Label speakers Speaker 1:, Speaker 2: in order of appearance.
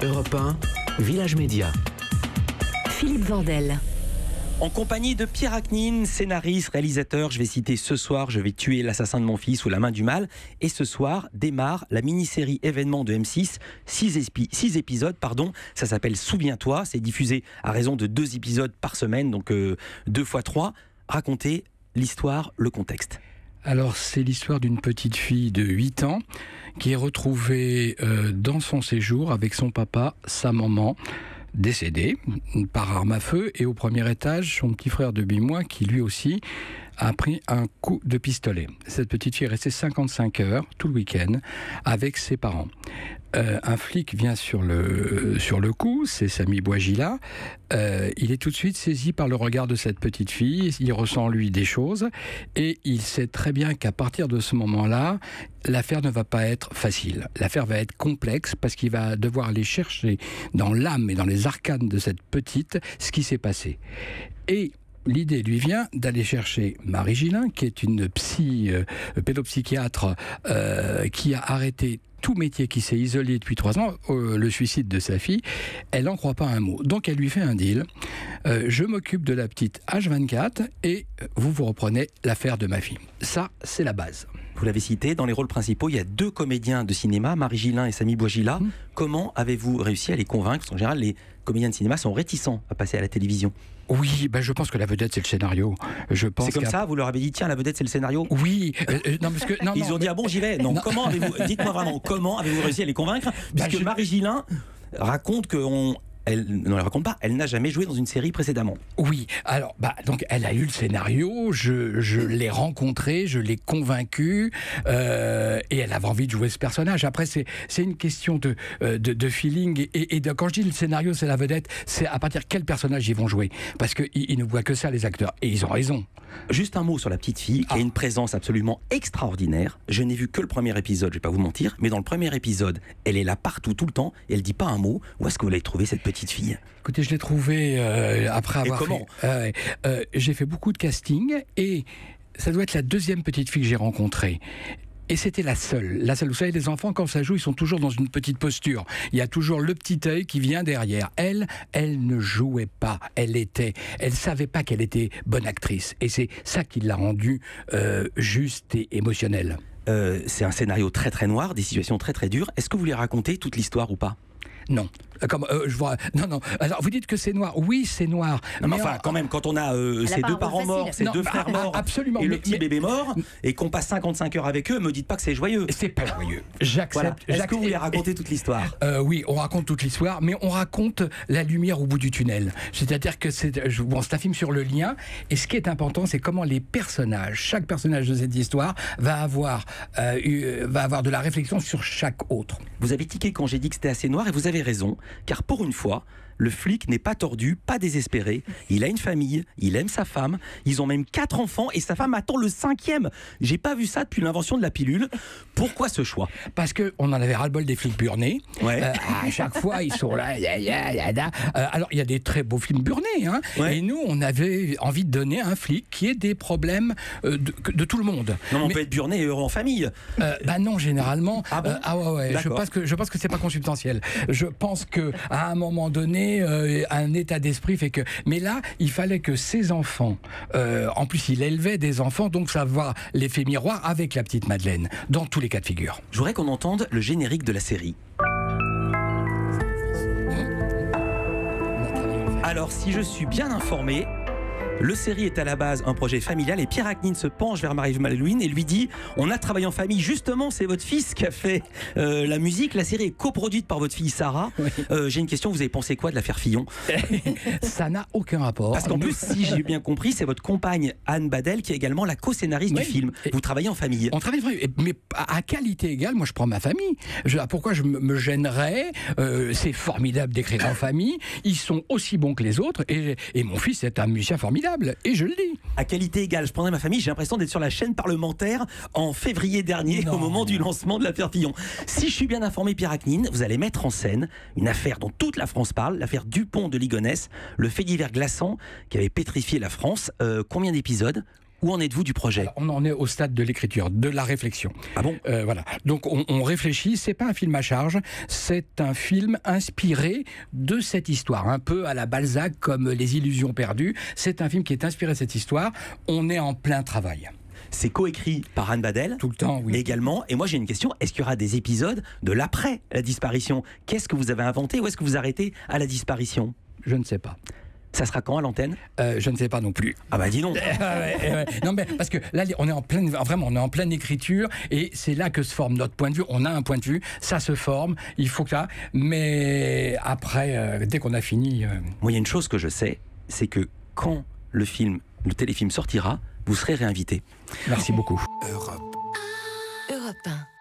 Speaker 1: Europe 1, Village Média.
Speaker 2: Philippe Vandel.
Speaker 3: En compagnie de Pierre Aknin, scénariste, réalisateur, je vais citer Ce soir, je vais tuer l'assassin de mon fils ou La main du mal. Et ce soir démarre la mini-série événement de M6, 6 épisodes, ça s'appelle Souviens-toi, c'est diffusé à raison de 2 épisodes par semaine, donc 2 fois 3. Racontez l'histoire, le contexte.
Speaker 4: Alors, c'est l'histoire d'une petite fille de 8 ans qui est retrouvée dans son séjour avec son papa, sa maman, décédés par arme à feu, et au premier étage, son petit frère de 8 mois qui lui aussi a pris un coup de pistolet. Cette petite fille est restée 55 heures, tout le week-end, avec ses parents. Un flic vient sur le coup, c'est Samy Bouajila. Il est tout de suite saisi par le regard de cette petite fille, il ressent lui des choses, et il sait très bien qu'à partir de ce moment-là, l'affaire ne va pas être facile. L'affaire va être complexe parce qu'il va devoir aller chercher dans l'âme et dans les arcanes de cette petite ce qui s'est passé. Et l'idée lui vient d'aller chercher Marie Gillin, qui est une pédopsychiatre qui a arrêté tout métier, qui s'est isolé depuis 3 ans, le suicide de sa fille. Elle n'en croit pas un mot. Donc elle lui fait un deal. Je m'occupe de la petite H24 et vous reprenez l'affaire de ma fille. Ça, c'est la base.
Speaker 3: Vous l'avez cité, dans les rôles principaux, il y a 2 comédiens de cinéma, Marie Gillin et Samy Bouajila. Comment avez-vous réussi à les convaincre? Parce qu'en général, les comédiens de cinéma sont réticents à passer à la télévision.
Speaker 4: Oui, je pense que la vedette, c'est le scénario. C'est
Speaker 3: comme ça, vous leur avez dit, tiens, la vedette, c'est le scénario?
Speaker 4: Oui.
Speaker 3: Ils ont dit, ah bon, j'y vais. Non, comment avez-vous, dites-moi vraiment, comment avez-vous réussi à les convaincre? Puisque Marie Gillin raconte elle ne le raconte pas, elle n'a jamais joué dans une série précédemment.
Speaker 4: Oui, alors, donc elle a eu le scénario, je l'ai rencontré, je l'ai convaincu, et elle avait envie de jouer ce personnage. Après, c'est une question de feeling, et quand je dis le scénario, c'est la vedette, c'est à partir de quel personnage ils vont jouer. Parce qu'ils ne voient que ça, les acteurs, et ils ont raison.
Speaker 3: Juste un mot sur la petite fille, qui a une présence absolument extraordinaire. Je n'ai vu que le premier épisode, je ne vais pas vous mentir, mais dans le premier épisode, elle est là partout, tout le temps, et elle ne dit pas un mot. Où est-ce que vous l'avez trouvée, cette petite fille?
Speaker 4: Écoutez, je l'ai trouvée après avoir j'ai fait beaucoup de casting, et ça doit être la 2e petite fille que j'ai rencontrée. Et c'était la seule. Vous savez, les enfants, quand ça joue, ils sont toujours dans une petite posture. Il y a toujours le petit œil qui vient derrière. Elle ne jouait pas. Elle savait pas qu'elle était bonne actrice. Et c'est ça qui l'a rendue juste et émotionnelle.
Speaker 3: C'est un scénario très très noir, des situations très très dures. Est-ce que vous voulez raconter toute l'histoire ou pas?
Speaker 4: Non. Non. Alors, vous dites que c'est noir. Oui, c'est noir.
Speaker 3: Non, mais enfin, quand même, quand on a ses 2 parents morts, ses 2 frères morts,
Speaker 4: absolument,
Speaker 3: et le petit bébé mort, et qu'on passe 55 heures avec eux, me dites pas que c'est joyeux.
Speaker 4: C'est pas joyeux. J'accepte.
Speaker 3: Voilà. Est-ce que vous voulez raconter toute l'histoire?
Speaker 4: Oui, on raconte toute l'histoire, mais on raconte la lumière au bout du tunnel. C'est-à-dire que c'est un film sur le lien, et ce qui est important, c'est comment les personnages, chaque personnage de cette histoire, va avoir de la réflexion sur chaque autre.
Speaker 3: Vous avez tiqué quand j'ai dit que c'était assez noir, et vous avez raison, car pour une fois, le flic n'est pas tordu, pas désespéré. Il a une famille, il aime sa femme, ils ont même 4 enfants, et sa femme attend le 5e. J'ai pas vu ça depuis l'invention de la pilule. Pourquoi ce choix?
Speaker 4: Parce qu'on en avait ras-le-bol des flics burnés.
Speaker 3: Ouais.
Speaker 4: À chaque fois, ils sont là. Alors, il y a des très beaux films burnés. Ouais. Et nous, on avait envie de donner un flic qui ait des problèmes de tout le monde.
Speaker 3: Non, mais on peut être burné et heureux en famille.
Speaker 4: Non, généralement.
Speaker 3: Ah bon?
Speaker 4: Ouais. Je pense que c'est pas consubstantiel. Je pense qu'à un moment donné, un état d'esprit fait que... Mais là, il fallait que ces enfants... en plus, il élevait des enfants, donc ça va l'effet miroir avec la petite Madeleine, dans tous les cas de figure.
Speaker 3: Je voudrais qu'on entende le générique de la série. Alors, si je suis bien informé, le série est à la base un projet familial, et Pierre Aknin se penche vers Marie-Malouine et lui dit, on a travaillé en famille, justement, c'est votre fils qui a fait la musique, la série est coproduite par votre fille Sarah. Oui. J'ai une question, vous avez pensé quoi de l'affaire Fillon?
Speaker 4: Ça n'a aucun rapport.
Speaker 3: Parce qu'en plus, si j'ai bien compris, c'est votre compagne Anne Badel qui est également la co-scénariste du film. Vous travaillez en famille.
Speaker 4: On travaille en famille, mais à qualité égale, moi je prends ma famille. Pourquoi je me gênerais? C'est formidable d'écrire en famille, ils sont aussi bons que les autres, et mon fils est un musicien formidable. Et je le dis.
Speaker 3: À qualité égale, je prendrai ma famille, j'ai l'impression d'être sur la chaîne parlementaire en février dernier, au moment du lancement de l'affaire Fillon. Si je suis bien informé, Pierre Aknin, vous allez mettre en scène une affaire dont toute la France parle, l'affaire Dupont de Ligonnès, le fait divers glaçant qui avait pétrifié la France. Combien d'épisodes? Où en êtes-vous du projet?
Speaker 4: On en est au stade de l'écriture, de la réflexion.
Speaker 3: Ah bon?
Speaker 4: Voilà. Donc on réfléchit, c'est pas un film à charge, c'est un film inspiré de cette histoire, un peu à la Balzac comme Les Illusions perdues. C'est un film qui est inspiré de cette histoire. On est en plein travail.
Speaker 3: C'est coécrit par Anne Badel.
Speaker 4: Tout le temps, oui.
Speaker 3: Également. Et moi, j'ai une question. Est-ce qu'il y aura des épisodes de l'après la disparition? Qu'est-ce que vous avez inventé? Ou est-ce que vous arrêtez à la disparition?
Speaker 4: Je ne sais pas.
Speaker 3: Ça sera quand à l'antenne?
Speaker 4: Je ne sais pas non plus.
Speaker 3: Ah bah dis donc.
Speaker 4: Non mais parce que là on est en pleine, vraiment on est en pleine écriture et c'est là que se forme notre point de vue. On a un point de vue, ça se forme. Il faut que ça. Mais après, dès qu'on a fini.
Speaker 3: Moi, il y a une chose que je sais, c'est que quand le téléfilm sortira, vous serez réinvité.
Speaker 4: Merci beaucoup.
Speaker 2: Europe 1.